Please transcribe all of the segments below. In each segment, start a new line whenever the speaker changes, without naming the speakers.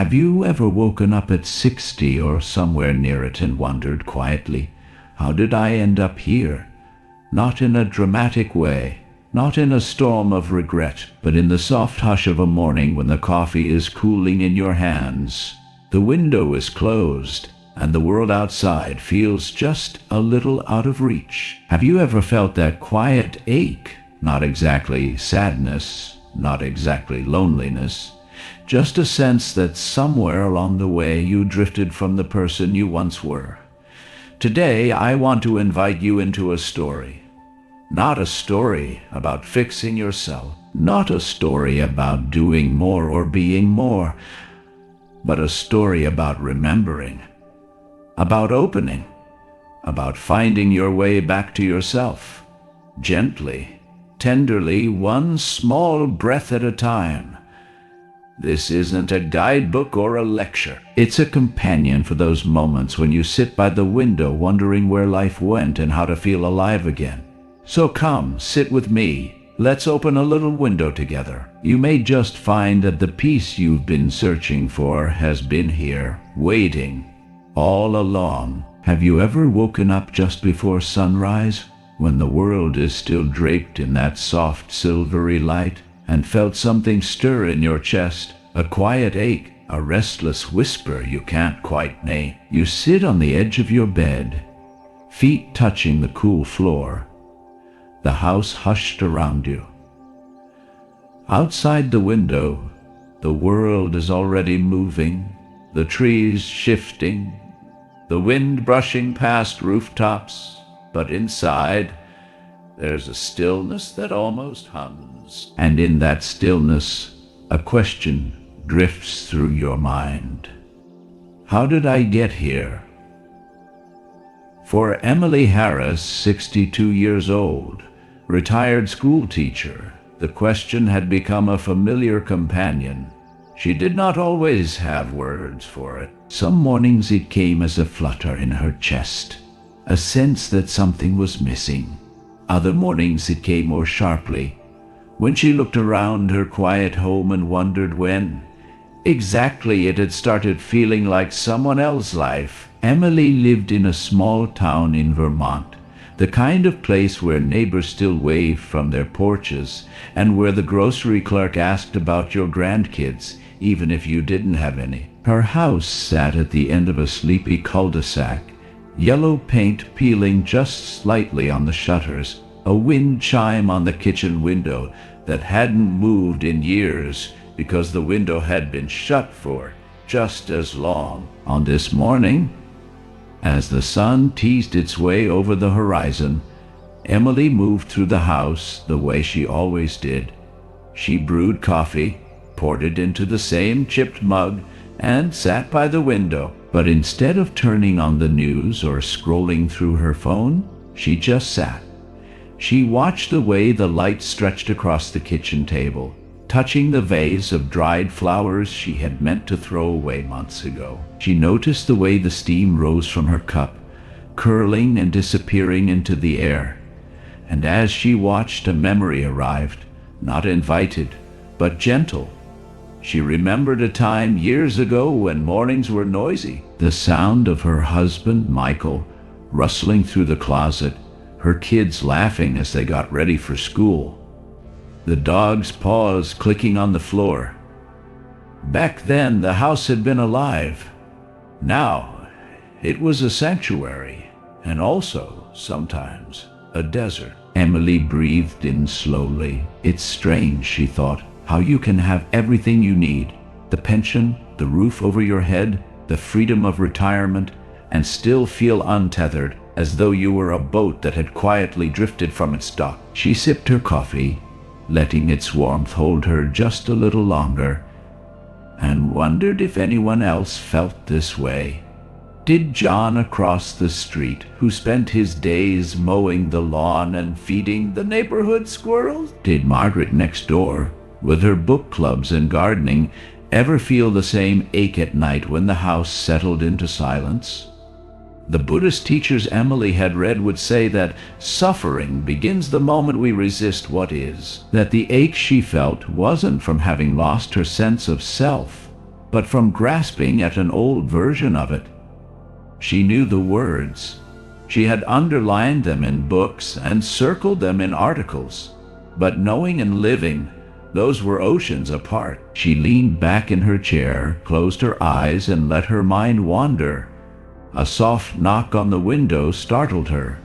Have you ever woken up at 60 or somewhere near it and wondered quietly, how did I end up here? Not in a dramatic way, not in a storm of regret, but in the soft hush of a morning when the coffee is cooling in your hands. The window is closed, and the world outside feels just a little out of reach. Have you ever felt that quiet ache? Not exactly sadness, not exactly loneliness, just a sense that somewhere along the way you drifted from the person you once were. Today, I want to invite you into a story. Not a story about fixing yourself, not a story about doing more or being more, but a story about remembering, about opening, about finding your way back to yourself, gently, tenderly, one small breath at a time. This isn't a guidebook or a lecture. It's a companion for those moments when you sit by the window wondering where life went and how to feel alive again. So come, sit with me. Let's open a little window together. You may just find that the peace you've been searching for has been here, waiting, all along. Have you ever woken up just before sunrise, when the world is still draped in that soft silvery light, and felt something stir in your chest, a quiet ache, a restless whisper you can't quite name? You sit on the edge of your bed, feet touching the cool floor, the house hushed around you. Outside the window, the world is already moving, the trees shifting, the wind brushing past rooftops, but inside, there's a stillness that almost hums. And in that stillness, a question drifts through your mind. How did I get here? For Emily Harris, 62 years old, retired schoolteacher, the question had become a familiar companion. She did not always have words for it. Some mornings it came as a flutter in her chest, a sense that something was missing. Other mornings it came more sharply, when she looked around her quiet home and wondered when exactly it had started feeling like someone else's life. Emily lived in a small town in Vermont, the kind of place where neighbors still waved from their porches and where the grocery clerk asked about your grandkids, even if you didn't have any. Her house sat at the end of a sleepy cul-de-sac, yellow paint peeling just slightly on the shutters, a wind chime on the kitchen window that hadn't moved in years because the window had been shut for just as long. On this morning, as the sun teased its way over the horizon, Emily moved through the house the way she always did. She brewed coffee, poured it into the same chipped mug, and sat by the window. But instead of turning on the news or scrolling through her phone, she just sat. She watched the way the light stretched across the kitchen table, touching the vase of dried flowers she had meant to throw away months ago. She noticed the way the steam rose from her cup, curling and disappearing into the air. And as she watched, a memory arrived, not invited, but gentle. She remembered a time years ago when mornings were noisy, the sound of her husband, Michael, rustling through the closet, her kids laughing as they got ready for school, the dog's paws clicking on the floor. Back then, the house had been alive. Now, it was a sanctuary, and also, sometimes, a desert. Emily breathed in slowly. It's strange, she thought, how you can have everything you need, the pension, the roof over your head, the freedom of retirement, and still feel untethered, as though you were a boat that had quietly drifted from its dock. She sipped her coffee, letting its warmth hold her just a little longer, and wondered if anyone else felt this way. Did John across the street, who spent his days mowing the lawn and feeding the neighborhood squirrels? Did Margaret next door, with her book clubs and gardening, ever feel the same ache at night when the house settled into silence? The Buddhist teachers Emily had read would say that suffering begins the moment we resist what is, that the ache she felt wasn't from having lost her sense of self, but from grasping at an old version of it. She knew the words. She had underlined them in books and circled them in articles. But knowing and living, those were oceans apart. She leaned back in her chair, closed her eyes, and let her mind wander. A soft knock on the window startled her.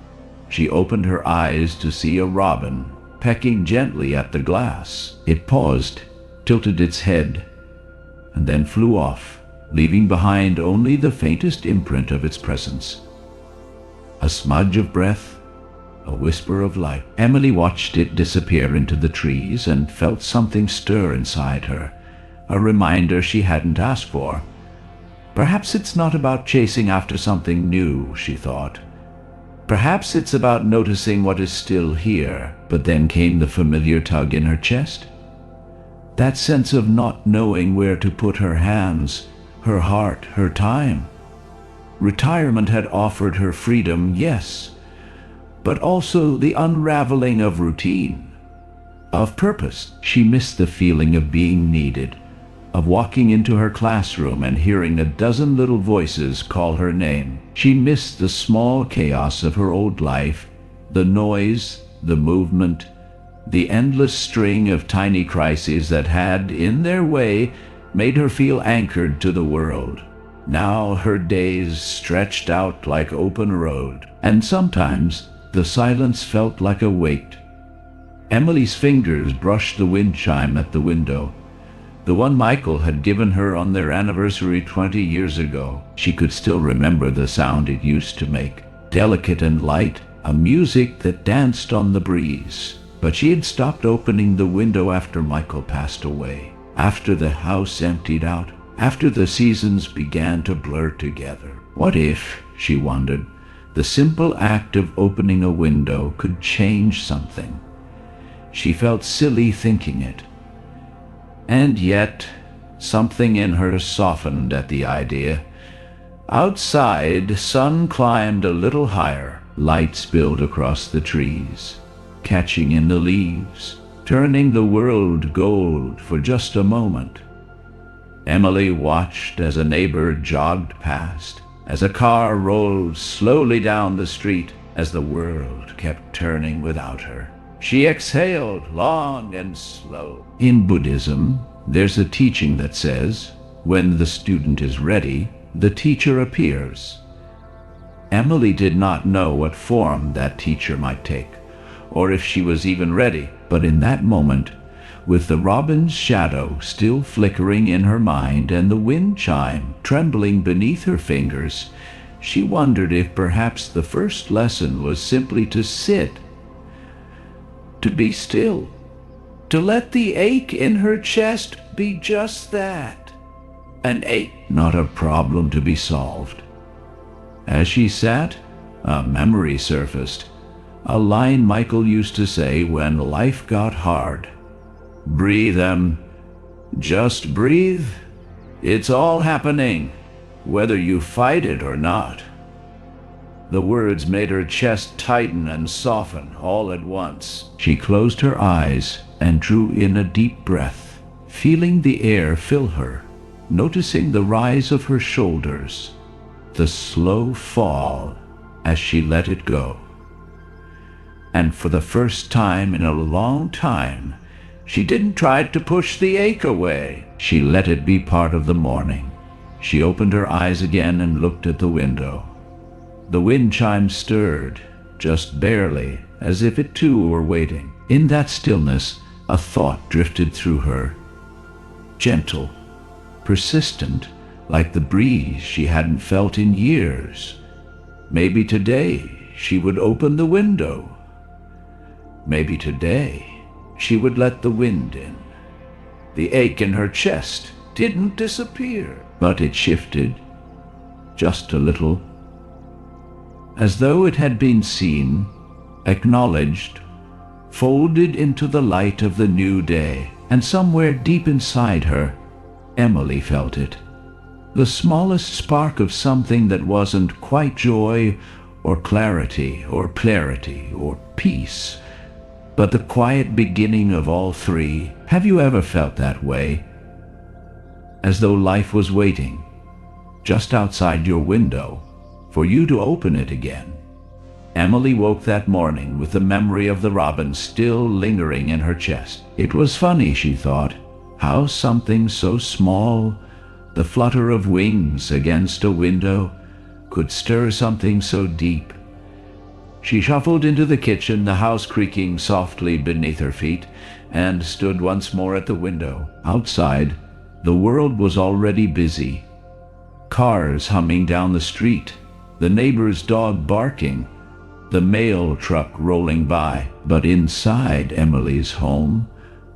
She opened her eyes to see a robin pecking gently at the glass. It paused, tilted its head, and then flew off, leaving behind only the faintest imprint of its presence. A smudge of breath, a whisper of light. Emily watched it disappear into the trees and felt something stir inside her, a reminder she hadn't asked for. Perhaps it's not about chasing after something new, she thought. Perhaps it's about noticing what is still here. But then came the familiar tug in her chest. That sense of not knowing where to put her hands, her heart, her time. Retirement had offered her freedom, yes, but also the unraveling of routine, of purpose. She missed the feeling of being needed, of walking into her classroom and hearing a dozen little voices call her name. She missed the small chaos of her old life, the noise, the movement, the endless string of tiny crises that had, in their way, made her feel anchored to the world. Now her days stretched out like open road, and sometimes the silence felt like a weight. Emily's fingers brushed the wind chime at the window, the one Michael had given her on their anniversary 20 years ago. She could still remember the sound it used to make, delicate and light, a music that danced on the breeze. But she had stopped opening the window after Michael passed away, after the house emptied out, after the seasons began to blur together. What if, she wondered, the simple act of opening a window could change something? She felt silly thinking it. And yet, something in her softened at the idea. Outside, sun climbed a little higher. Light spilled across the trees, catching in the leaves, turning the world gold for just a moment. Emily watched as a neighbor jogged past, as a car rolled slowly down the street, as the world kept turning without her. She exhaled long and slow. In Buddhism, there's a teaching that says, when the student is ready, the teacher appears. Emily did not know what form that teacher might take, or if she was even ready. But in that moment, with the robin's shadow still flickering in her mind and the wind chime trembling beneath her fingers, she wondered if perhaps the first lesson was simply to sit, to be still, to let the ache in her chest be just that, an ache, not a problem to be solved. As she sat, a memory surfaced, a line Michael used to say when life got hard. Breathe, just breathe. It's all happening, whether you fight it or not. The words made her chest tighten and soften all at once. She closed her eyes and drew in a deep breath, feeling the air fill her, noticing the rise of her shoulders, the slow fall as she let it go. And for the first time in a long time, she didn't try to push the ache away. She let it be part of the morning. She opened her eyes again and looked at the window. The wind chime stirred, just barely, as if it too were waiting. In that stillness, a thought drifted through her. Gentle, persistent, like the breeze she hadn't felt in years. Maybe today she would open the window. Maybe today she would let the wind in. The ache in her chest didn't disappear, but it shifted, just a little, as though it had been seen, acknowledged, folded into the light of the new day. And somewhere deep inside her, Emily felt it. The smallest spark of something that wasn't quite joy or clarity or peace, but the quiet beginning of all three. Have you ever felt that way? as though life was waiting, just outside your window, for you to open it again. Emily woke that morning with the memory of the robin still lingering in her chest. It was funny, she thought, how something so small, the flutter of wings against a window, could stir something so deep. She shuffled into the kitchen, the house creaking softly beneath her feet, and stood once more at the window. Outside, the world was already busy. Cars humming down the street, the neighbor's dog barking, the mail truck rolling by. But inside Emily's home,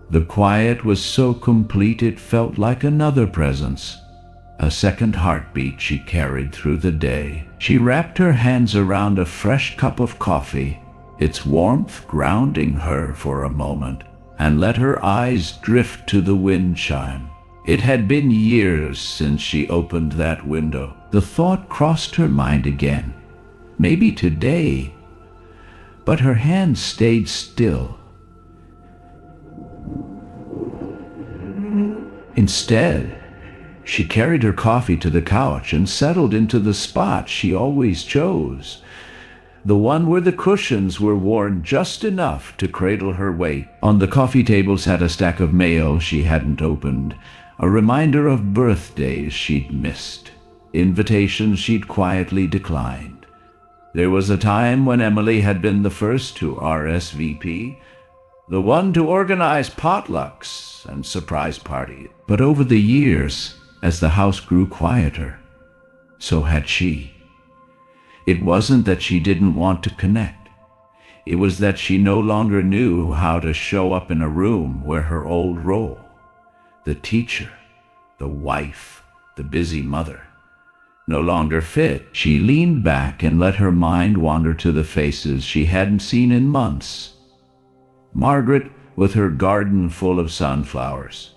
the quiet was so complete it felt like another presence, a second heartbeat she carried through the day. She wrapped her hands around a fresh cup of coffee, its warmth grounding her for a moment, and let her eyes drift to the wind chime. It had been years since she opened that window. The thought crossed her mind again, maybe today, but her hands stayed still. Instead, she carried her coffee to the couch and settled into the spot she always chose, the one where the cushions were worn just enough to cradle her weight. On the coffee table sat a stack of mail she hadn't opened, a reminder of birthdays she'd missed, invitations she'd quietly declined. There was a time when Emily had been the first to RSVP, the one to organize potlucks and surprise parties. But over the years, as the house grew quieter, so had she. It wasn't that she didn't want to connect. It was that she no longer knew how to show up in a room where her old role, the teacher, the wife, the busy mother, no longer fit. She leaned back and let her mind wander to the faces she hadn't seen in months. Margaret with her garden full of sunflowers.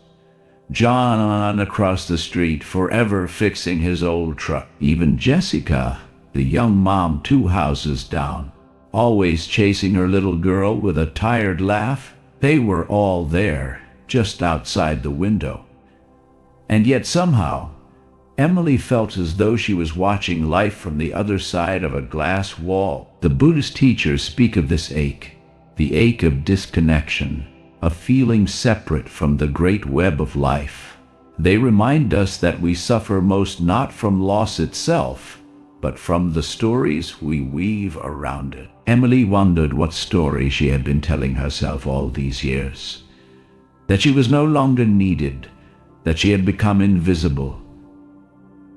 John across the street, forever fixing his old truck. Even Jessica, the young mom 2 houses down, always chasing her little girl with a tired laugh. They were all there, just outside the window. And yet somehow, Emily felt as though she was watching life from the other side of a glass wall. The Buddhist teachers speak of this ache, the ache of disconnection, a feeling separate from the great web of life. They remind us that we suffer most not from loss itself, but from the stories we weave around it. Emily wondered what story she had been telling herself all these years. That she was no longer needed, that she had become invisible,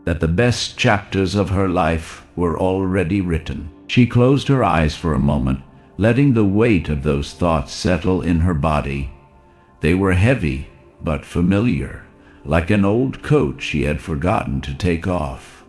that the best chapters of her life were already written. She closed her eyes for a moment, letting the weight of those thoughts settle in her body. They were heavy, but familiar, like an old coat she had forgotten to take off.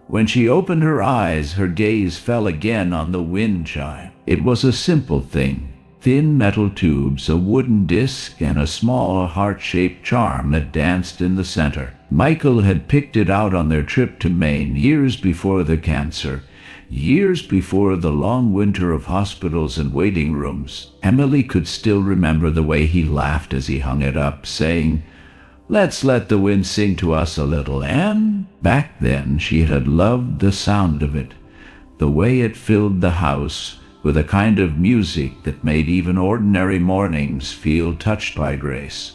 When she opened her eyes, her gaze fell again on the wind chime. It was a simple thing, thin metal tubes, a wooden disc, and a small heart-shaped charm that danced in the center. Michael had picked it out on their trip to Maine years before the cancer, years before the long winter of hospitals and waiting rooms. Emily could still remember the way he laughed as he hung it up, saying, "Let's let the wind sing to us a little," and back then she had loved the sound of it, the way it filled the house with a kind of music that made even ordinary mornings feel touched by grace.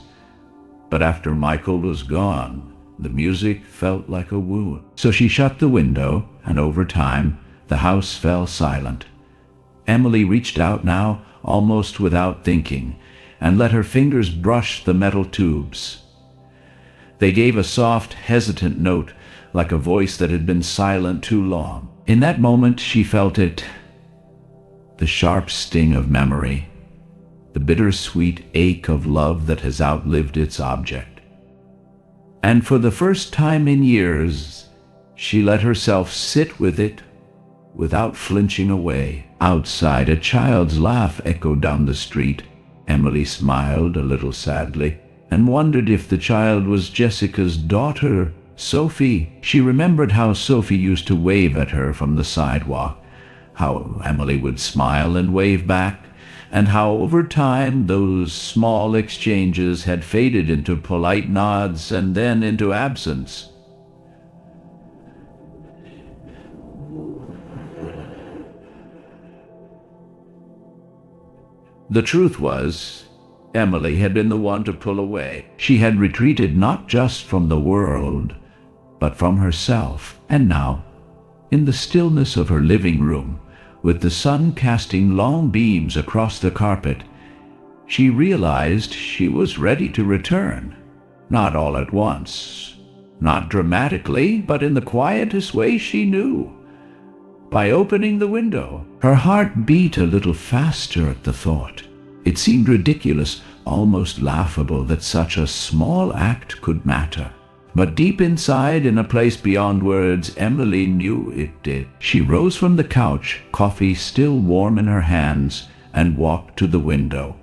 But after Michael was gone, the music felt like a wound. So she shut the window, and over time, the house fell silent. Emily reached out now, almost without thinking, and let her fingers brush the metal tubes. They gave a soft, hesitant note, like a voice that had been silent too long. In that moment, she felt it, the sharp sting of memory, the bittersweet ache of love that has outlived its object. And for the first time in years, she let herself sit with it without flinching away. Outside, a child's laugh echoed down the street. Emily smiled a little sadly and wondered if the child was Jessica's daughter, Sophie. She remembered how Sophie used to wave at her from the sidewalk, how Emily would smile and wave back, and how over time those small exchanges had faded into polite nods and then into absence. The truth was, Emily had been the one to pull away. She had retreated not just from the world, but from herself. And now, in the stillness of her living room, with the sun casting long beams across the carpet, she realized she was ready to return. Not all at once, not dramatically, but in the quietest way she knew. By opening the window, her heart beat a little faster at the thought. It seemed ridiculous, almost laughable, that such a small act could matter. But deep inside, in a place beyond words, Emily knew it did. She rose from the couch, coffee still warm in her hands, and walked to the window.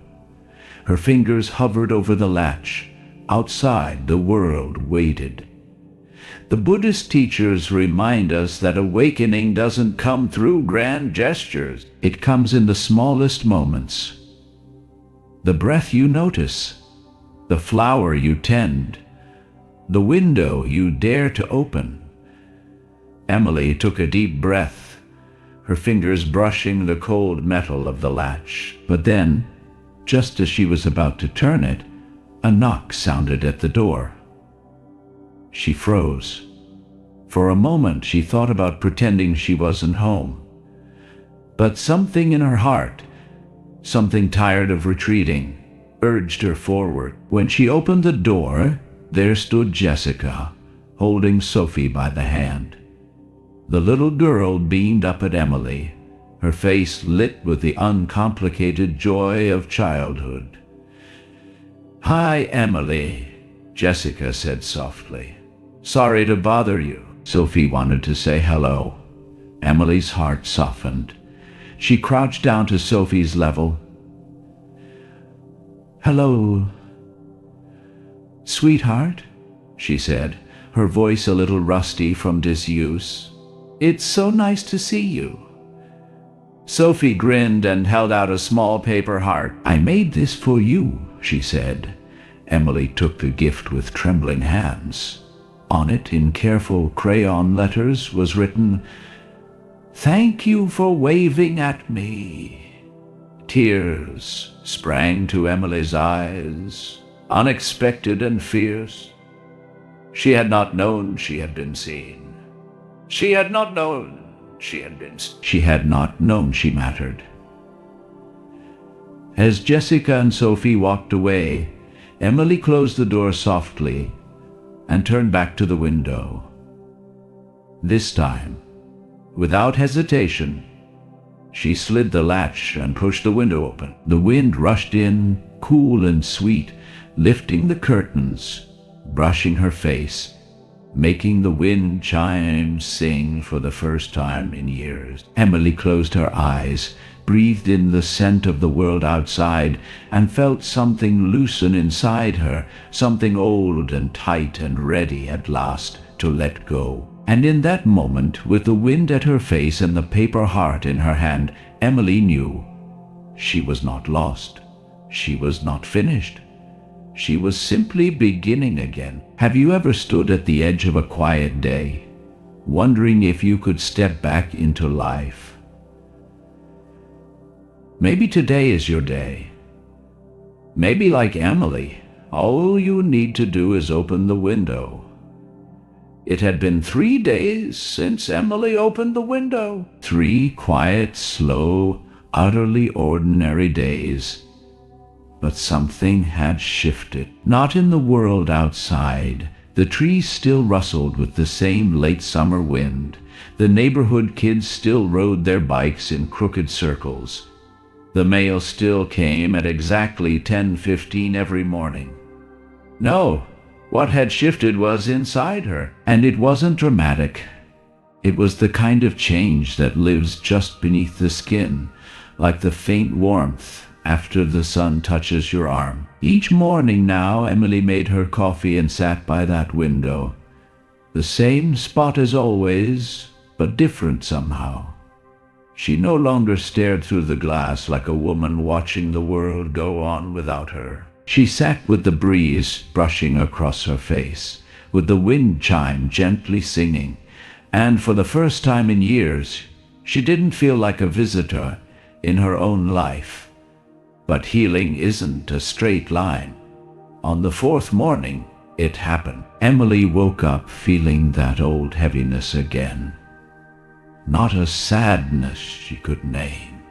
Her fingers hovered over the latch. Outside, the world waited. The Buddhist teachers remind us that awakening doesn't come through grand gestures. It comes in the smallest moments. The breath you notice, the flower you tend, the window you dare to open. Emily took a deep breath, her fingers brushing the cold metal of the latch. But then, just as she was about to turn it, a knock sounded at the door. She froze. For a moment she thought about pretending she wasn't home. But something in her heart, something tired of retreating, urged her forward. When she opened the door, there stood Jessica, holding Sophie by the hand. The little girl beamed up at Emily, her face lit with the uncomplicated joy of childhood. "Hi, Emily," Jessica said softly. "Sorry to bother you." Sophie wanted to say hello. Emily's heart softened. She crouched down to Sophie's level. "Hello, sweetheart," she said, her voice a little rusty from disuse. "It's so nice to see you." Sophie grinned and held out a small paper heart. "I made this for you," she said. Emily took the gift with trembling hands. On it, in careful crayon letters, was written, "Thank you for waving at me." Tears sprang to Emily's eyes, unexpected and fierce. She had not known she had been seen. She had not known she had not known she mattered. As Jessica and Sophie walked away, Emily closed the door softly and turned back to the window. This time, without hesitation, she slid the latch and pushed the window open. The wind rushed in, cool and sweet, lifting the curtains, brushing her face, making the wind chimes sing for the first time in years. Emily closed her eyes, breathed in the scent of the world outside, and felt something loosen inside her, something old and tight and ready at last to let go. And in that moment, with the wind at her face and the paper heart in her hand, Emily knew she was not lost. She was not finished. She was simply beginning again. Have you ever stood at the edge of a quiet day, wondering if you could step back into life? Maybe today is your day. Maybe, like Emily, all you need to do is open the window. It had been 3 days since Emily opened the window. 3 quiet, slow, utterly ordinary days. But something had shifted. Not in the world outside. The trees still rustled with the same late summer wind. The neighborhood kids still rode their bikes in crooked circles. The mail still came at exactly 10:15 every morning. No, what had shifted was inside her, and it wasn't dramatic. It was the kind of change that lives just beneath the skin, like the faint warmth after the sun touches your arm. Each morning now, Emily made her coffee and sat by that window. The same spot as always, but different somehow. She no longer stared through the glass like a woman watching the world go on without her. She sat with the breeze brushing across her face, with the wind chime gently singing, and for the first time in years, she didn't feel like a visitor in her own life. But healing isn't a straight line. On the fourth morning, it happened. Emily woke up feeling that old heaviness again. Not a sadness she could name.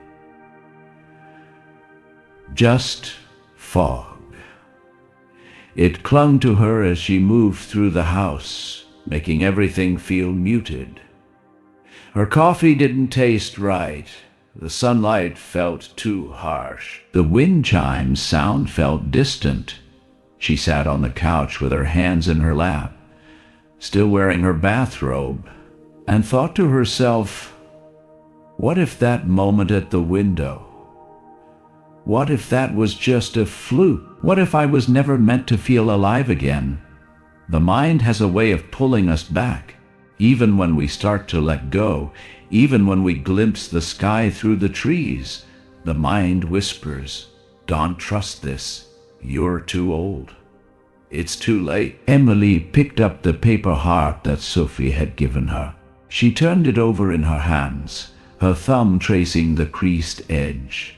Just fog. It clung to her as she moved through the house, making everything feel muted. Her coffee didn't taste right. The sunlight felt too harsh. The wind chime's sound felt distant. She sat on the couch with her hands in her lap, still wearing her bathrobe, and thought to herself, what if that moment at the window? What if that was just a fluke? What if I was never meant to feel alive again? The mind has a way of pulling us back, even when we start to let go, even when we glimpse the sky through the trees. The mind whispers, don't trust this. You're too old. It's too late. Emily picked up the paper heart that Sophie had given her. She turned it over in her hands, her thumb tracing the creased edge.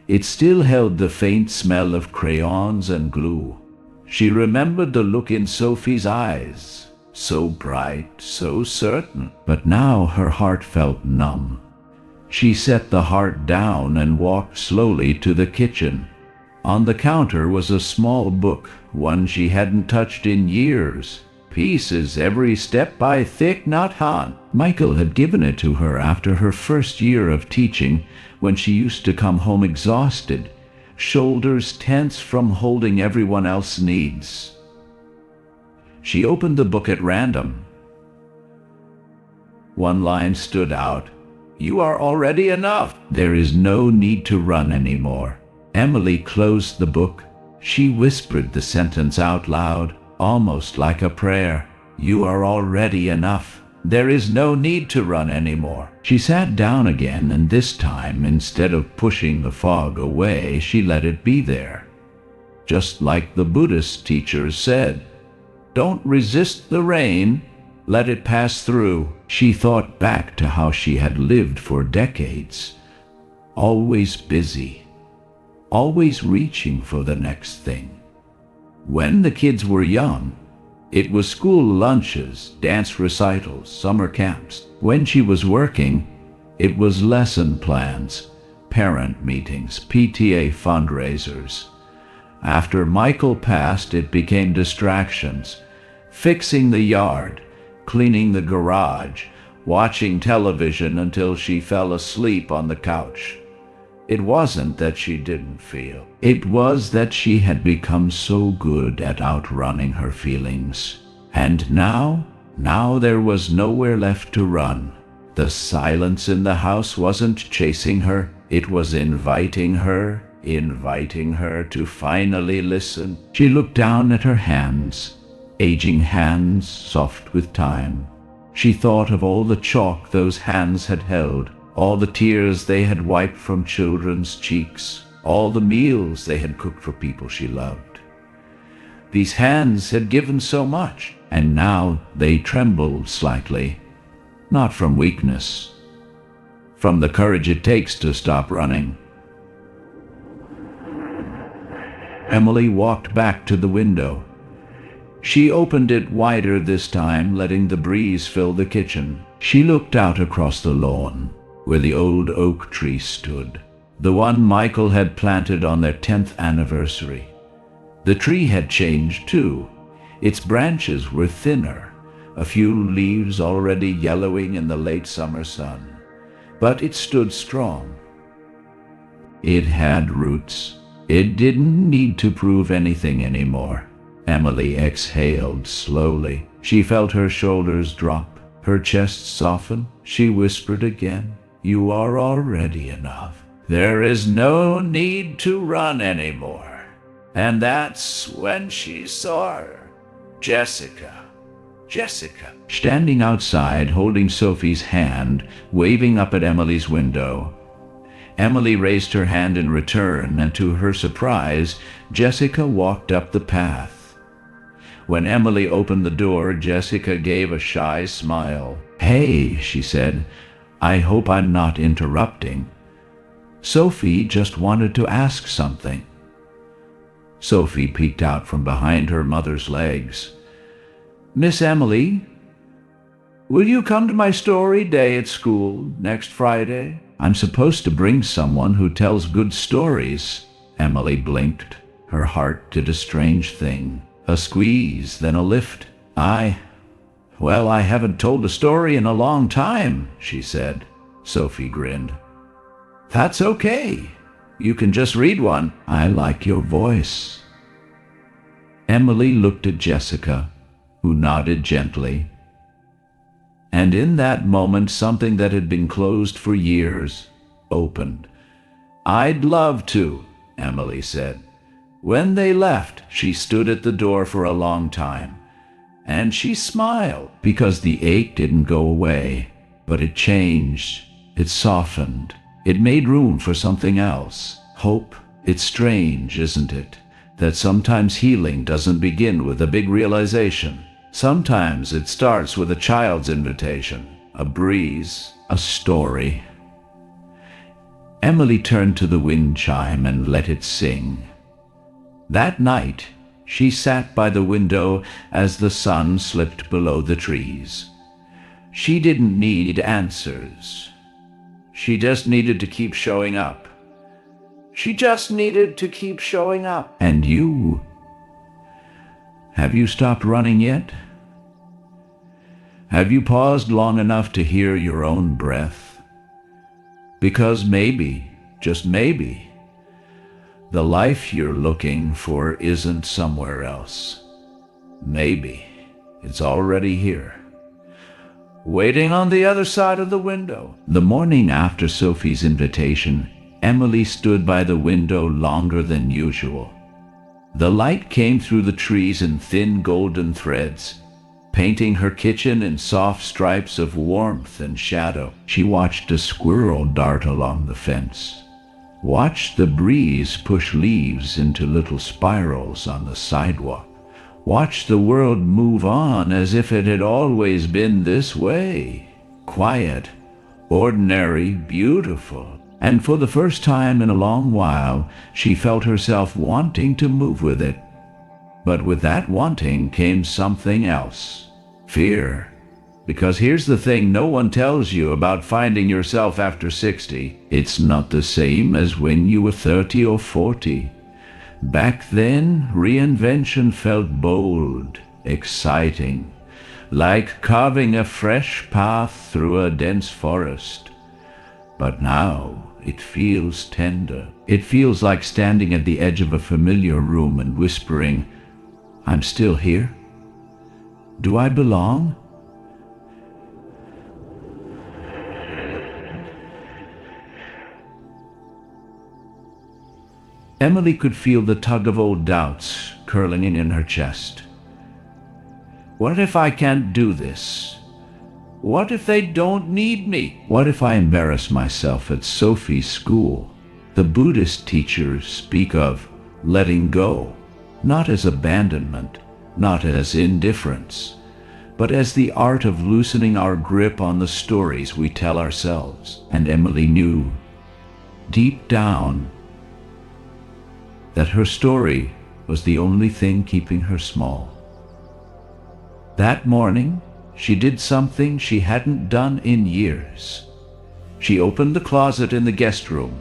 It still held the faint smell of crayons and glue. She remembered the look in Sophie's eyes, so bright, so certain. But now her heart felt numb. She set the heart down and walked slowly to the kitchen. On the counter was a small book, one she hadn't touched in years. Pieces every step by Thich Nhat Hanh. Michael had given it to her after her first year of teaching, when she used to come home exhausted, shoulders tense from holding everyone else's needs. She opened the book at random. One line stood out. You are already enough. There is no need to run anymore. Emily closed the book. She whispered the sentence out loud, almost like a prayer. You are already enough. There is no need to run anymore. She sat down again, and this time, instead of pushing the fog away, she let it be there. Just like the Buddhist teachers said, don't resist the rain, let it pass through. She thought back to how she had lived for decades, always busy, always reaching for the next thing. When the kids were young, it was school lunches, dance recitals, summer camps. When she was working, it was lesson plans, parent meetings, PTA fundraisers. After Michael passed, it became distractions, fixing the yard, cleaning the garage, watching television until she fell asleep on the couch. It wasn't that she didn't feel. It was that she had become so good at outrunning her feelings. And now there was nowhere left to run. The silence in the house wasn't chasing her. It was inviting her to finally listen. She looked down at her hands, aging hands, soft with time. She thought of all the chalk those hands had held, all the tears they had wiped from children's cheeks, all the meals they had cooked for people she loved. These hands had given so much, and now they trembled slightly, not from weakness, from the courage it takes to stop running. Emily walked back to the window. She opened it wider this time, letting the breeze fill the kitchen. She looked out across the lawn, where the old oak tree stood, the one Michael had planted on their 10th anniversary. The tree had changed too. Its branches were thinner, a few leaves already yellowing in the late summer sun. But it stood strong. It had roots. It didn't need to prove anything anymore. Emily exhaled slowly. She felt her shoulders drop, her chest soften. She whispered again, you are already enough. There is no need to run anymore. And that's when she saw her, Jessica, Jessica, standing outside, holding Sophie's hand, waving up at Emily's window. Emily raised her hand in return, and to her surprise, Jessica walked up the path. When Emily opened the door, Jessica gave a shy smile. "Hey," she said, "I hope I'm not interrupting. Sophie just wanted to ask something." Sophie peeked out from behind her mother's legs. "Miss Emily, will you come to my story day at school next Friday? I'm supposed to bring someone who tells good stories." Emily blinked. Her heart did a strange thing. A squeeze, then a lift. Well, I haven't told a story in a long time," she said. Sophie grinned. "That's okay. You can just read one. I like your voice." Emily looked at Jessica, who nodded gently. And in that moment, something that had been closed for years opened. "I'd love to," Emily said. When they left, she stood at the door for a long time. And she smiled, because the ache didn't go away, but it changed, it softened, it made room for something else. Hope. It's strange, isn't it, that sometimes healing doesn't begin with a big realization. Sometimes it starts with a child's invitation, a breeze, a story. Emily turned to the wind chime and let it sing. That night, she sat by the window as the sun slipped below the trees. She didn't need answers. She just needed to keep showing up. She just needed to keep showing up. And you? Have you stopped running yet? Have you paused long enough to hear your own breath? Because maybe, just maybe, the life you're looking for isn't somewhere else. Maybe it's already here, waiting on the other side of the window. The morning after Sophie's invitation, Emily stood by the window longer than usual. The light came through the trees in thin golden threads, painting her kitchen in soft stripes of warmth and shadow. She watched a squirrel dart along the fence, watched the breeze push leaves into little spirals on the sidewalk, watched the world move on as if it had always been this way. Quiet, ordinary, beautiful. And for the first time in a long while, she felt herself wanting to move with it. But with that wanting came something else. Fear. Because here's the thing no one tells you about finding yourself after 60. It's not the same as when you were 30 or 40. Back then, reinvention felt bold, exciting, like carving a fresh path through a dense forest. But now, it feels tender. It feels like standing at the edge of a familiar room and whispering, "I'm still here. Do I belong?" Emily could feel the tug of old doubts curling in her chest. What if I can't do this? What if they don't need me? What if I embarrass myself at Sophie's school? The Buddhist teachers speak of letting go, not as abandonment, not as indifference, but as the art of loosening our grip on the stories we tell ourselves. And Emily knew, deep down, that her story was the only thing keeping her small. That morning, she did something she hadn't done in years. She opened the closet in the guest room,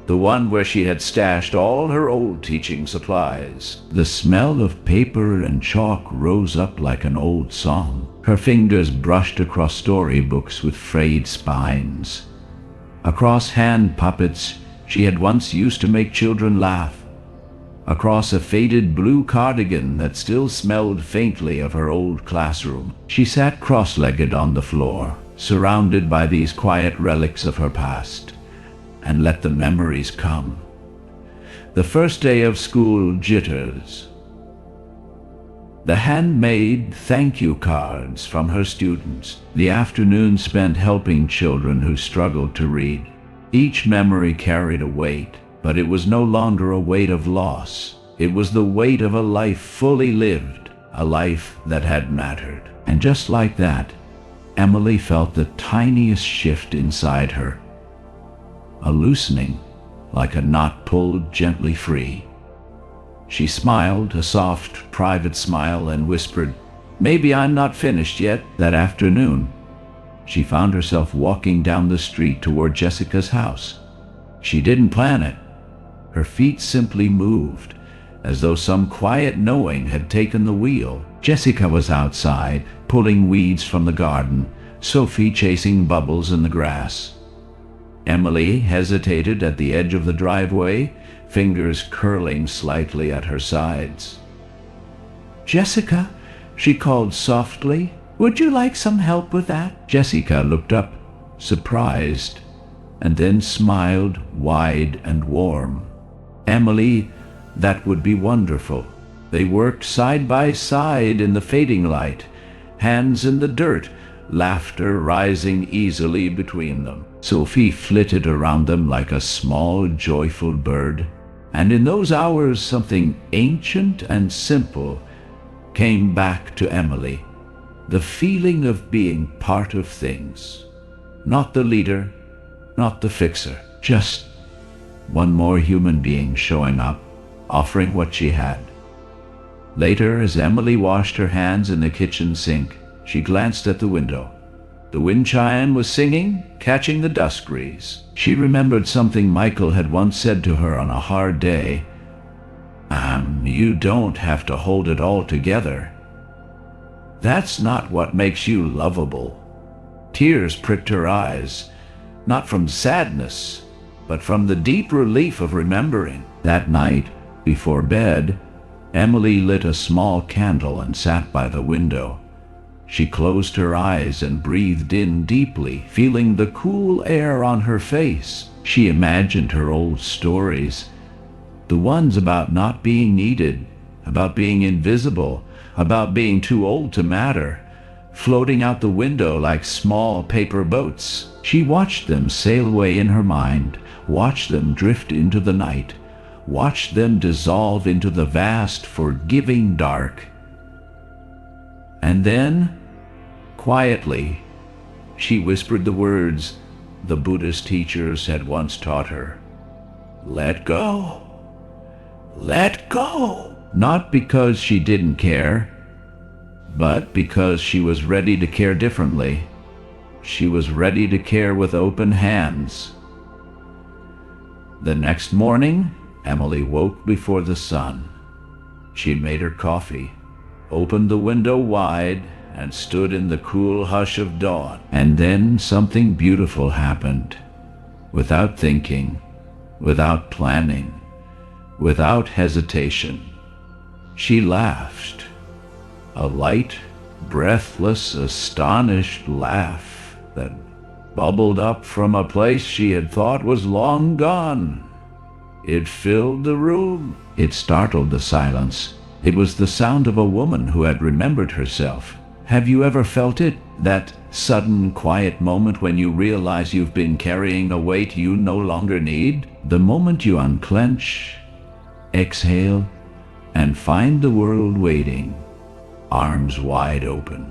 the one where she had stashed all her old teaching supplies. The smell of paper and chalk rose up like an old song. Her fingers brushed across storybooks with frayed spines, across hand puppets she had once used to make children laugh, across a faded blue cardigan that still smelled faintly of her old classroom. She sat cross-legged on the floor, surrounded by these quiet relics of her past, and let the memories come. The first day of school jitters. The handmade thank you cards from her students, the afternoon spent helping children who struggled to read. Each memory carried a weight, but it was no longer a weight of loss. It was the weight of a life fully lived, a life that had mattered. And just like that, Emily felt the tiniest shift inside her, a loosening, like a knot pulled gently free. She smiled, a soft, private smile, and whispered, "Maybe I'm not finished yet." That afternoon, she found herself walking down the street toward Jessica's house. She didn't plan it. Her feet simply moved, as though some quiet knowing had taken the wheel. Jessica was outside, pulling weeds from the garden, Sophie chasing bubbles in the grass. Emily hesitated at the edge of the driveway, fingers curling slightly at her sides. "Jessica," she called softly, "would you like some help with that?" Jessica looked up, surprised, and then smiled wide and warm. "Emily, that would be wonderful." They worked side by side in the fading light, hands in the dirt, laughter rising easily between them. Sophie flitted around them like a small, joyful bird. And in those hours, something ancient and simple came back to Emily. The feeling of being part of things. Not the leader, not the fixer, just one more human being showing up, offering what she had. Later, as Emily washed her hands in the kitchen sink, she glanced at the window. The wind chime was singing, catching the dusk breeze. She remembered something Michael had once said to her on a hard day. You don't have to hold it all together. That's not what makes you lovable." Tears pricked her eyes, not from sadness, but from the deep relief of remembering. That night, before bed, Emily lit a small candle and sat by the window. She closed her eyes and breathed in deeply, feeling the cool air on her face. She imagined her old stories, the ones about not being needed, about being invisible, about being too old to matter, floating out the window like small paper boats. She watched them sail away in her mind, watched them drift into the night, watched them dissolve into the vast, forgiving dark. And then, quietly, she whispered the words the Buddhist teachers had once taught her. "Let go. Let go." Not because she didn't care, but because she was ready to care differently. She was ready to care with open hands. The next morning, Emily woke before the sun. She'd made her coffee, opened the window wide, and stood in the cool hush of dawn. And then something beautiful happened. Without thinking, without planning, without hesitation, she laughed. A light, breathless, astonished laugh that bubbled up from a place she had thought was long gone. It filled the room. It startled the silence. It was the sound of a woman who had remembered herself. Have you ever felt it? That sudden, quiet moment when you realize you've been carrying a weight you no longer need? The moment you unclench, exhale, and find the world waiting, arms wide open.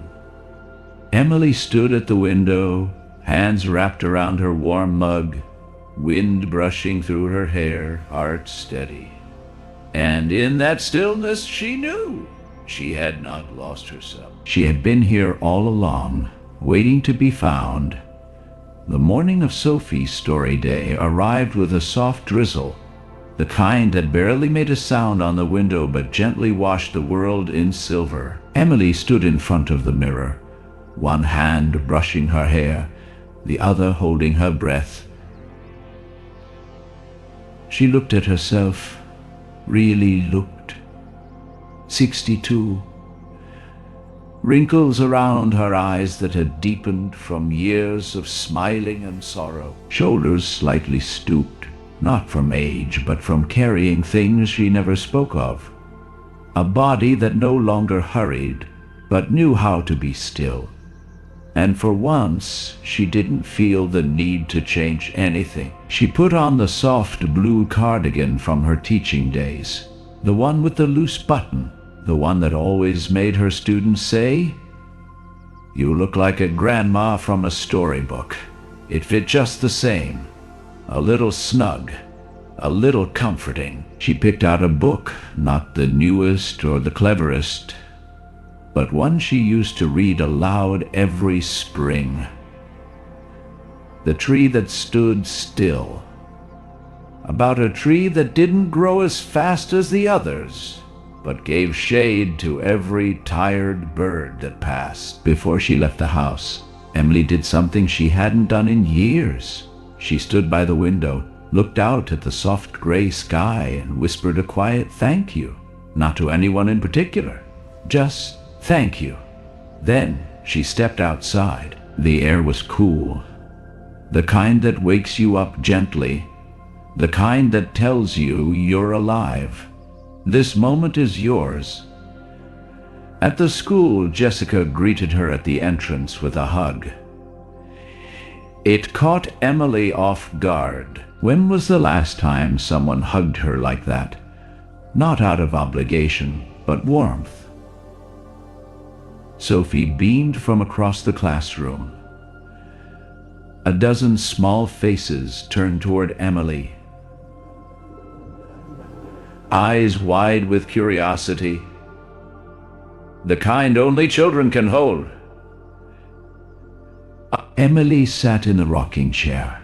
Emily stood at the window, hands wrapped around her warm mug, wind brushing through her hair, heart steady. And in that stillness she knew she had not lost herself. She had been here all along, waiting to be found. The morning of Sophie's story day arrived with a soft drizzle, the kind that barely made a sound on the window but gently washed the world in silver. Emily stood in front of the mirror, one hand brushing her hair, the other holding her breath. She looked at herself, really looked. 62. Wrinkles around her eyes that had deepened from years of smiling and sorrow. Shoulders slightly stooped, not from age, but from carrying things she never spoke of. a body that no longer hurried, but knew how to be still. And for once, she didn't feel the need to change anything. She put on the soft blue cardigan from her teaching days, the one with the loose button, the one that always made her students say, "You look like a grandma from a storybook." It fit just the same, a little snug, a little comforting. She picked out a book, not the newest or the cleverest, but one she used to read aloud every spring. The Tree That Stood Still. About a tree that didn't grow as fast as the others, but gave shade to every tired bird that passed. Before she left the house, Emily did something she hadn't done in years. She stood by the window, looked out at the soft gray sky, and whispered a quiet thank you. Not to anyone in particular, just thank you. Then she stepped outside. The air was cool, the kind that wakes you up gently, the kind that tells you you're alive. This moment is yours. At the school, Jessica greeted her at the entrance with a hug. It caught Emily off guard. When was the last time someone hugged her like that? Not out of obligation, but warmth. Sophie beamed from across the classroom. A dozen small faces turned toward Emily, eyes wide with curiosity, the kind only children can hold. Emily sat in the rocking chair,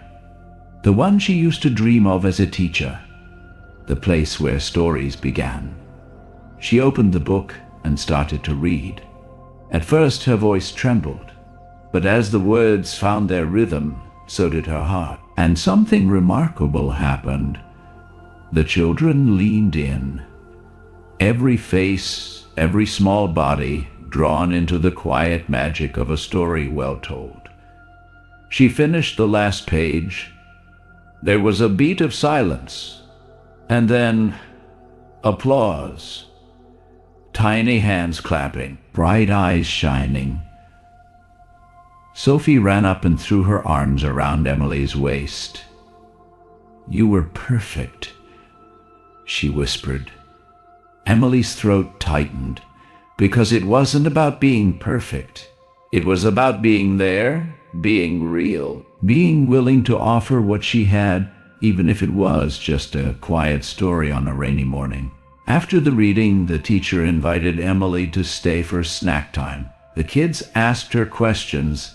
the one she used to dream of as a teacher, the place where stories began. She opened the book and started to read. At first her voice trembled, but as the words found their rhythm, so did her heart. And something remarkable happened. The children leaned in, every face, every small body drawn into the quiet magic of a story well told. She finished the last page. There was a beat of silence, and then applause. Tiny hands clapping, bright eyes shining. Sophie ran up and threw her arms around Emily's waist. "You were perfect," she whispered. Emily's throat tightened, because it wasn't about being perfect. It was about being there, being real, being willing to offer what she had, even if it was just a quiet story on a rainy morning. After the reading, the teacher invited Emily to stay for snack time. The kids asked her questions.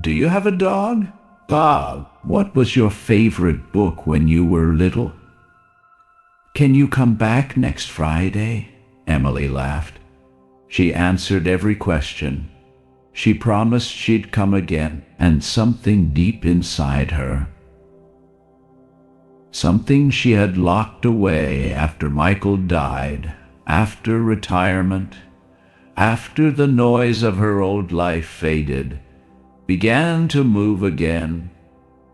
"Do you have a dog? Bob, what was your favorite book when you were little? Can you come back next Friday?" Emily laughed. She answered every question. She promised she'd come again, and something deep inside her, something she had locked away after Michael died, after retirement, after the noise of her old life faded, began to move again.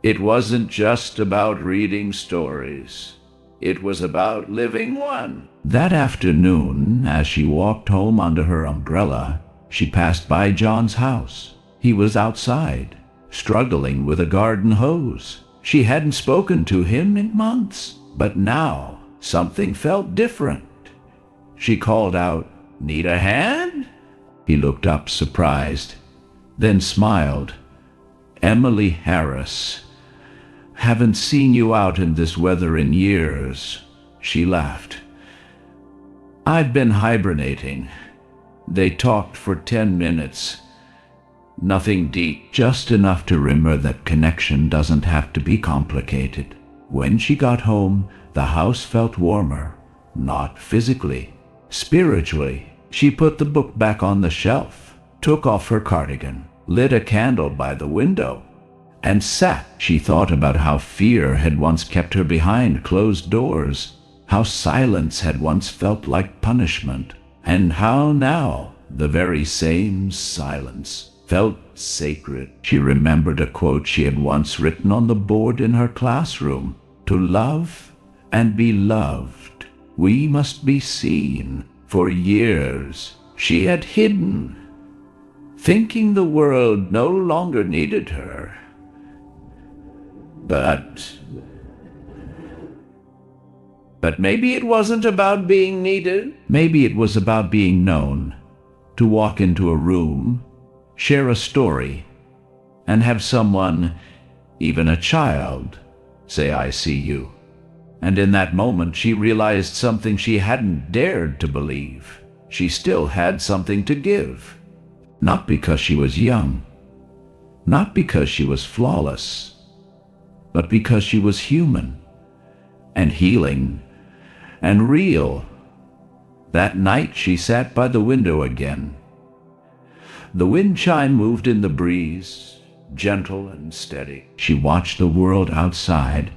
It wasn't just about reading stories. It was about living one. That afternoon, as she walked home under her umbrella, she passed by John's house. He was outside, struggling with a garden hose. She hadn't spoken to him in months, but now something felt different. She called out, "Need a hand?" He looked up surprised, then smiled. "Emily Harris. Haven't seen you out in this weather in years." She laughed. "I've been hibernating." They talked for 10 minutes. Nothing deep, just enough to remember that connection doesn't have to be complicated. When she got home, the house felt warmer, not physically, spiritually. She put the book back on the shelf, took off her cardigan, lit a candle by the window, and sat. She thought about how fear had once kept her behind closed doors, how silence had once felt like punishment, and how now the very same silence felt sacred. She remembered a quote she had once written on the board in her classroom. "To love and be loved, we must be seen. For years, she had hidden, thinking the world no longer needed her. But maybe it wasn't about being needed. Maybe it was about being known. To walk into a room, share a story, and have someone, even a child, say, "I see you." And in that moment, she realized something she hadn't dared to believe. She still had something to give. Not because she was young, not because she was flawless, but because she was human and healing and real. That night she sat by the window again. The wind chime moved in the breeze, gentle and steady. She watched the world outside,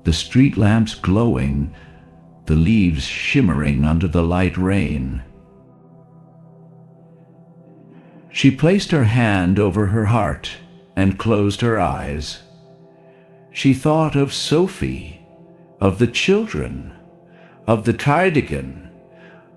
the street lamps glowing, the leaves shimmering under the light rain. She placed her hand over her heart and closed her eyes. She thought of Sophie, of the children, of the cardigan,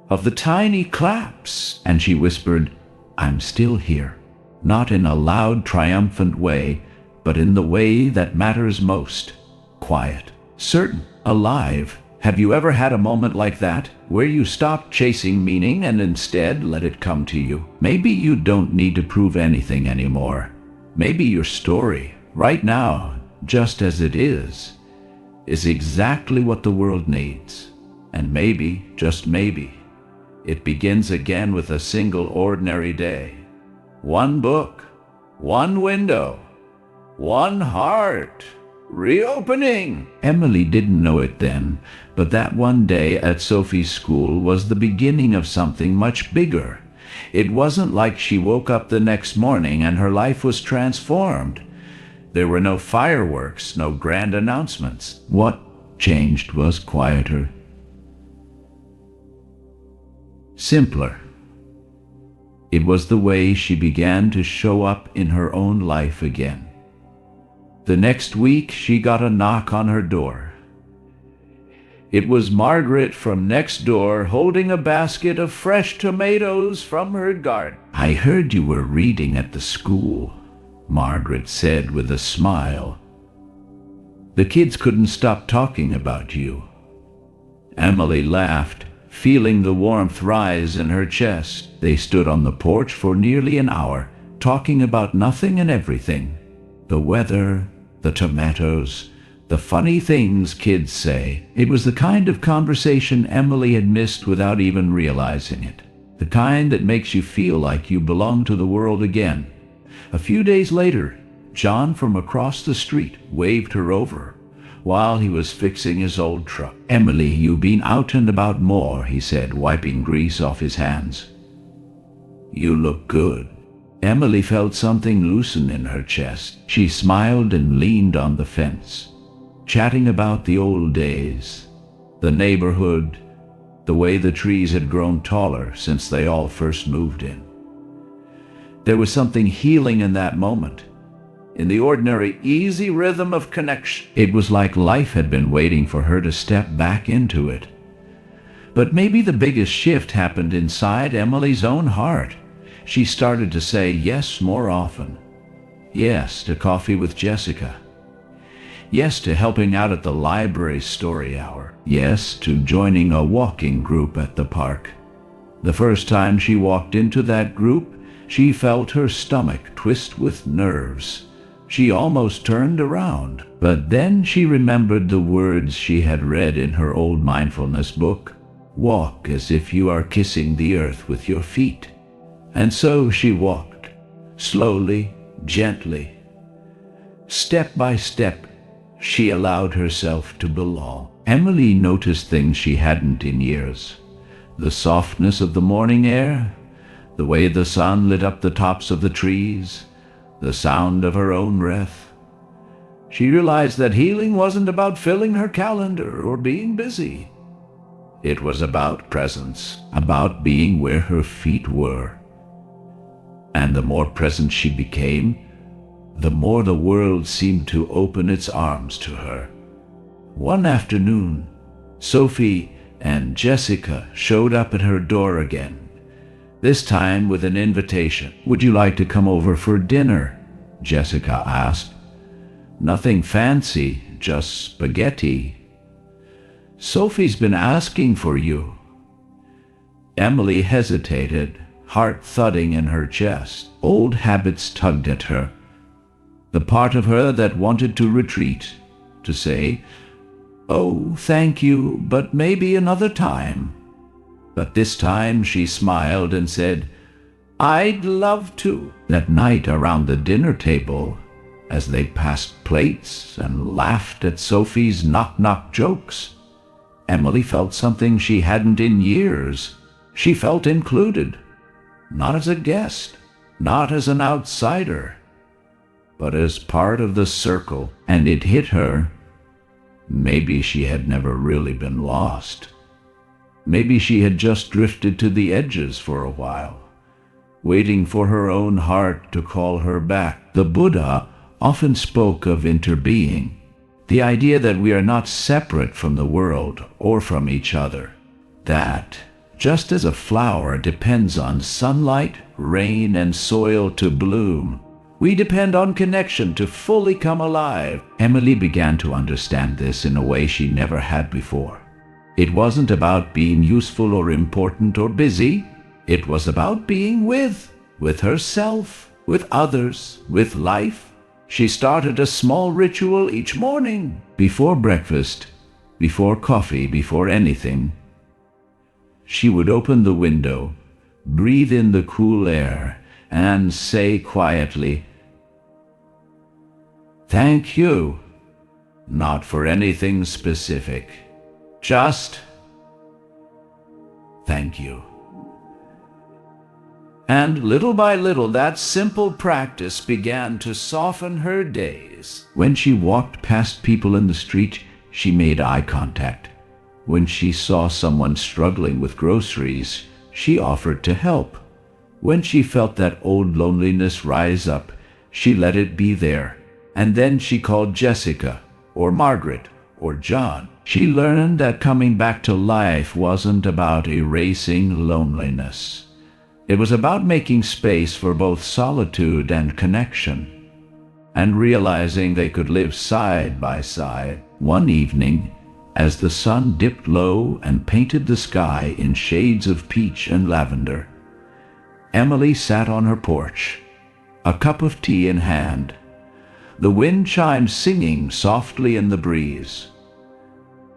of the tiny claps, and she whispered, "I'm still here." Not in a loud, triumphant way, but in the way that matters most. Quiet, certain, alive. Have you ever had a moment like that, where you stopped chasing meaning and instead let it come to you? Maybe you don't need to prove anything anymore. Maybe your story, right now, just as it is exactly what the world needs. And maybe, just maybe, it begins again with a single ordinary day. One book, one window, one heart reopening. Emily didn't know it then, but that one day at Sophie's school was the beginning of something much bigger. It wasn't like she woke up the next morning and her life was transformed. There were no fireworks, no grand announcements. What changed was quieter, simpler. It was the way she began to show up in her own life again. The next week, she got a knock on her door. It was Margaret from next door holding a basket of fresh tomatoes from her garden. "I heard you were reading at the school," Margaret said with a smile. "The kids couldn't stop talking about you." Emily laughed, feeling the warmth rise in her chest. They stood on the porch for nearly an hour, talking about nothing and everything. The weather, the tomatoes, the funny things kids say. It was the kind of conversation Emily had missed without even realizing it. The kind that makes you feel like you belong to the world again. A few days later, John from across the street waved her over while he was fixing his old truck. "Emily, you've been out and about more," he said, wiping grease off his hands. "You look good." Emily felt something loosen in her chest. She smiled and leaned on the fence, chatting about the old days, the neighborhood, the way the trees had grown taller since they all first moved in. There was something healing in that moment, in the ordinary, easy rhythm of connection. It was like life had been waiting for her to step back into it. But maybe the biggest shift happened inside Emily's own heart. She started to say yes more often. Yes to coffee with Jessica. Yes to helping out at the library's story hour. Yes to joining a walking group at the park. The first time she walked into that group, she felt her stomach twist with nerves. She almost turned around, but then she remembered the words she had read in her old mindfulness book. Walk as if you are kissing the earth with your feet. And so she walked, slowly, gently. Step by step, she allowed herself to belong. Emily noticed things she hadn't in years. The softness of the morning air, the way the sun lit up the tops of the trees, the sound of her own breath. She realized that healing wasn't about filling her calendar or being busy. It was about presence, about being where her feet were. And the more present she became, the more the world seemed to open its arms to her. One afternoon, Sophie and Jessica showed up at her door again, this time with an invitation. "Would you like to come over for dinner?" Jessica asked. "Nothing fancy, just spaghetti." "Sophie's been asking for you." Emily hesitated, heart thudding in her chest. Old habits tugged at her. The part of her that wanted to retreat, to say, "Oh, thank you, but maybe another time." But this time she smiled and said, "I'd love to." That night around the dinner table, as they passed plates and laughed at Sophie's knock-knock jokes, Emily felt something she hadn't in years. She felt included, not as a guest, not as an outsider, but as part of the circle. And it hit her. Maybe she had never really been lost. Maybe she had just drifted to the edges for a while, waiting for her own heart to call her back. The Buddha often spoke of interbeing, the idea that we are not separate from the world or from each other. That, just as a flower depends on sunlight, rain, and soil to bloom, we depend on connection to fully come alive. Emily began to understand this in a way she never had before. It wasn't about being useful or important or busy. It was about being with herself, with others, with life. She started a small ritual each morning, before breakfast, before coffee, before anything. She would open the window, breathe in the cool air, and say quietly, "Thank you," not for anything specific, just thank you. And little by little, that simple practice began to soften her days. When she walked past people in the street, she made eye contact. When she saw someone struggling with groceries, she offered to help. When she felt that old loneliness rise up, she let it be there. And then she called Jessica, or Margaret, or John. She learned that coming back to life wasn't about erasing loneliness. It was about making space for both solitude and connection, and realizing they could live side by side. One evening, as the sun dipped low and painted the sky in shades of peach and lavender, Emily sat on her porch, a cup of tea in hand, the wind chimes singing softly in the breeze.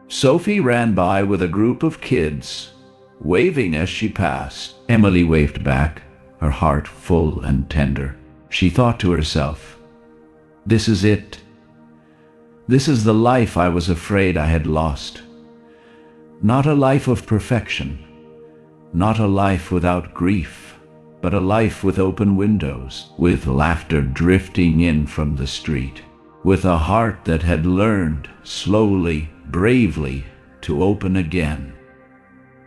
Sophie ran by with a group of kids, waving as she passed. Emily waved back, her heart full and tender. She thought to herself, "This is it. This is the life I was afraid I had lost. Not a life of perfection, not a life without grief, but a life with open windows, with laughter drifting in from the street, with a heart that had learned, slowly, bravely, to open again."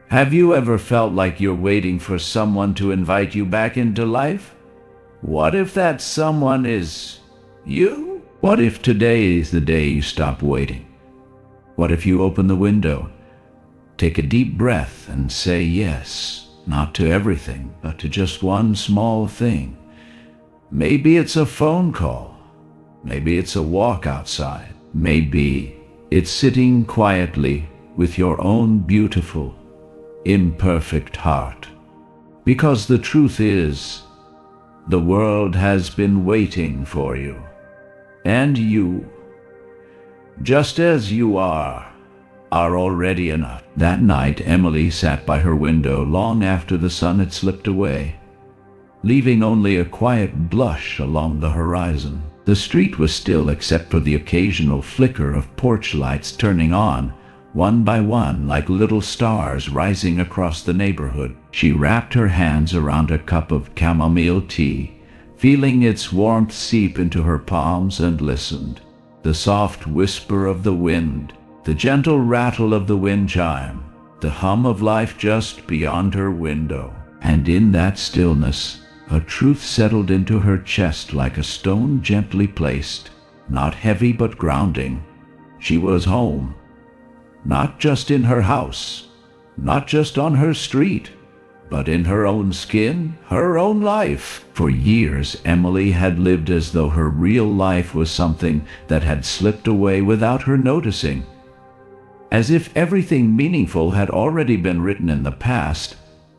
Have you ever felt like you're waiting for someone to invite you back into life? What if that someone is you? What if today is the day you stop waiting? What if you open the window, take a deep breath, and say yes, not to everything, but to just one small thing? Maybe it's a phone call. Maybe it's a walk outside. Maybe it's sitting quietly with your own beautiful, imperfect heart. Because the truth is, the world has been waiting for you. And you, just as you are already enough. That night, Emily sat by her window long after the sun had slipped away, leaving only a quiet blush along the horizon. The street was still except for the occasional flicker of porch lights turning on, one by one, like little stars rising across the neighborhood. She wrapped her hands around a cup of chamomile tea, feeling its warmth seep into her palms, and listened. The soft whisper of the wind, the gentle rattle of the wind chime, the hum of life just beyond her window. And in that stillness, a truth settled into her chest like a stone gently placed, not heavy but grounding. She was home, not just in her house, not just on her street, but in her own skin, her own life. For years, Emily had lived as though her real life was something that had slipped away without her noticing, as if everything meaningful had already been written in the past,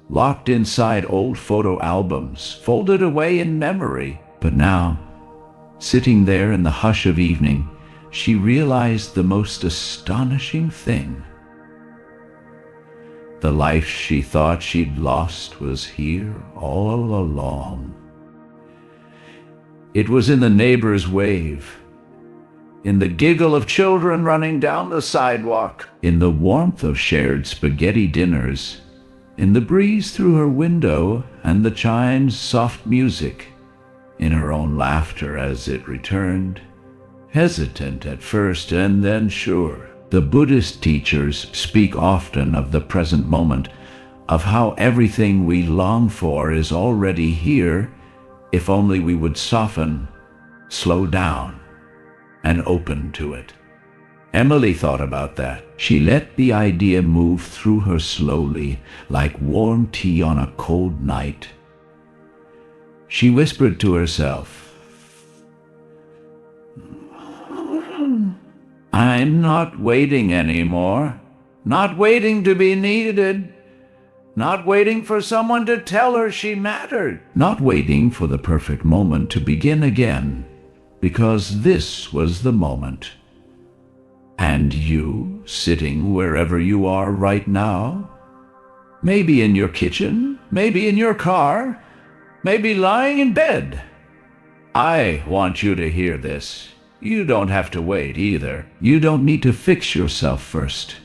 locked inside old photo albums, folded away in memory. But now, sitting there in the hush of evening, she realized the most astonishing thing. The life she thought she'd lost was here all along. It was in the neighbor's wave, in the giggle of children running down the sidewalk, in the warmth of shared spaghetti dinners, in the breeze through her window and the chime's soft music, in her own laughter as it returned, hesitant at first and then sure. The Buddhist teachers speak often of the present moment, of how everything we long for is already here, if only we would soften, slow down, and open to it. Emily thought about that. She let the idea move through her slowly, like warm tea on a cold night. She whispered to herself, "I'm not waiting anymore. Not waiting to be needed. Not waiting for someone to tell her she mattered. Not waiting for the perfect moment to begin again, because this was the moment. And you, sitting wherever you are right now, maybe in your kitchen, maybe in your car, maybe lying in bed. I want you to hear this. You don't have to wait either. You don't need to fix yourself first.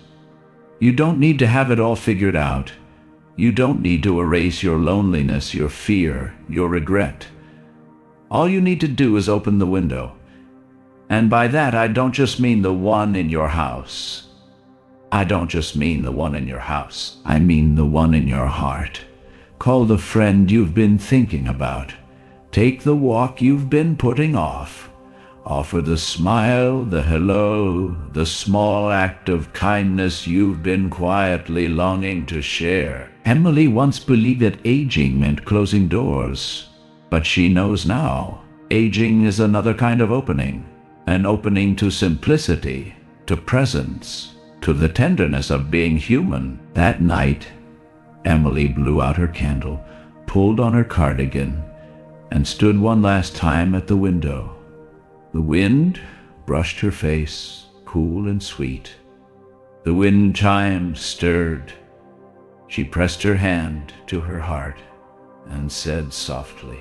You don't need to have it all figured out. You don't need to erase your loneliness, your fear, your regret. All you need to do is open the window. And by that, I don't just mean the one in your house. I don't just mean the one in your house. I mean the one in your heart. Call the friend you've been thinking about. Take the walk you've been putting off. Offer the smile, the hello, the small act of kindness you've been quietly longing to share." Emily once believed that aging meant closing doors, but she knows now aging is another kind of opening, an opening to simplicity, to presence, to the tenderness of being human. That night, Emily blew out her candle, pulled on her cardigan, and stood one last time at the window. The wind brushed her face, cool and sweet. The wind chime stirred. She pressed her hand to her heart and said softly,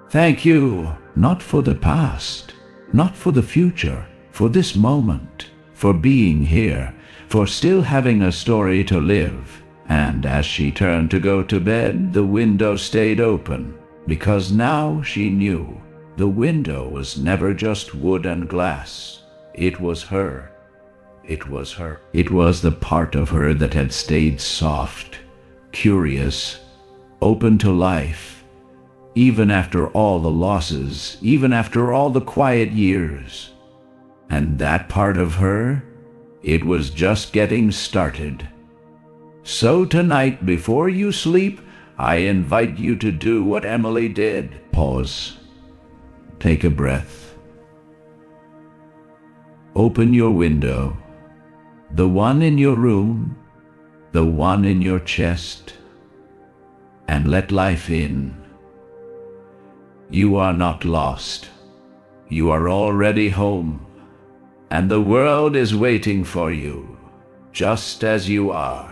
"Thank you, not for the past, not for the future, for this moment, for being here, for still having a story to live." And as she turned to go to bed, the window stayed open, because now she knew the window was never just wood and glass. It was her. It was her. It was the part of her that had stayed soft, curious, open to life, even after all the losses, even after all the quiet years. And that part of her, it was just getting started. So tonight, before you sleep, I invite you to do what Emily did. Pause. Take a breath. Open your window, the one in your room, the one in your chest, and let life in. You are not lost. You are already home, and the world is waiting for you, just as you are.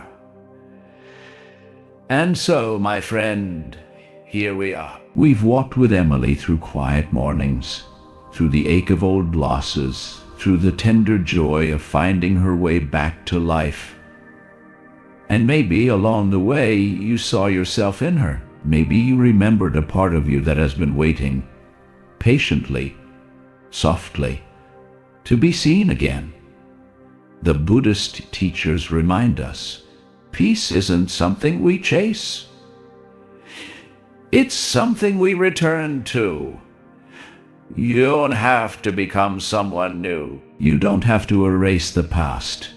And so, my friend, here we are. We've walked with Emily through quiet mornings, through the ache of old losses, through the tender joy of finding her way back to life. And maybe along the way you saw yourself in her. Maybe you remembered a part of you that has been waiting, patiently, softly, to be seen again. The Buddhist teachers remind us, peace isn't something we chase. It's something we return to. You don't have to become someone new. You don't have to erase the past.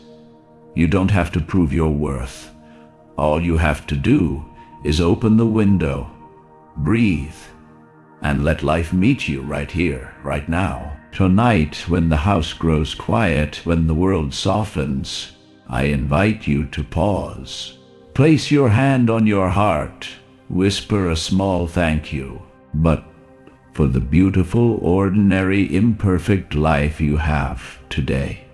You don't have to prove your worth. All you have to do is open the window, breathe, and let life meet you right here, right now. Tonight, when the house grows quiet, when the world softens, I invite you to pause. Place your hand on your heart, whisper a small thank you, but for the beautiful, ordinary, imperfect life you have today.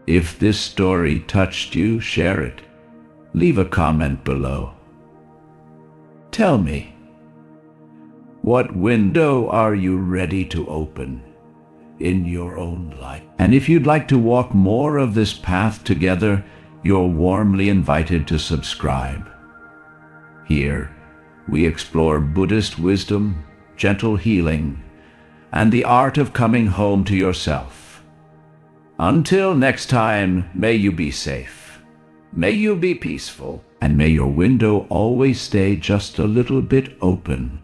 If this story touched you, share it. Leave a comment below. Tell me, what window are you ready to open in your own life? And if you'd like to walk more of this path together, you're warmly invited to subscribe. Here, we explore Buddhist wisdom, gentle healing, and the art of coming home to yourself. Until next time, may you be safe, may you be peaceful, and may your window always stay just a little bit open.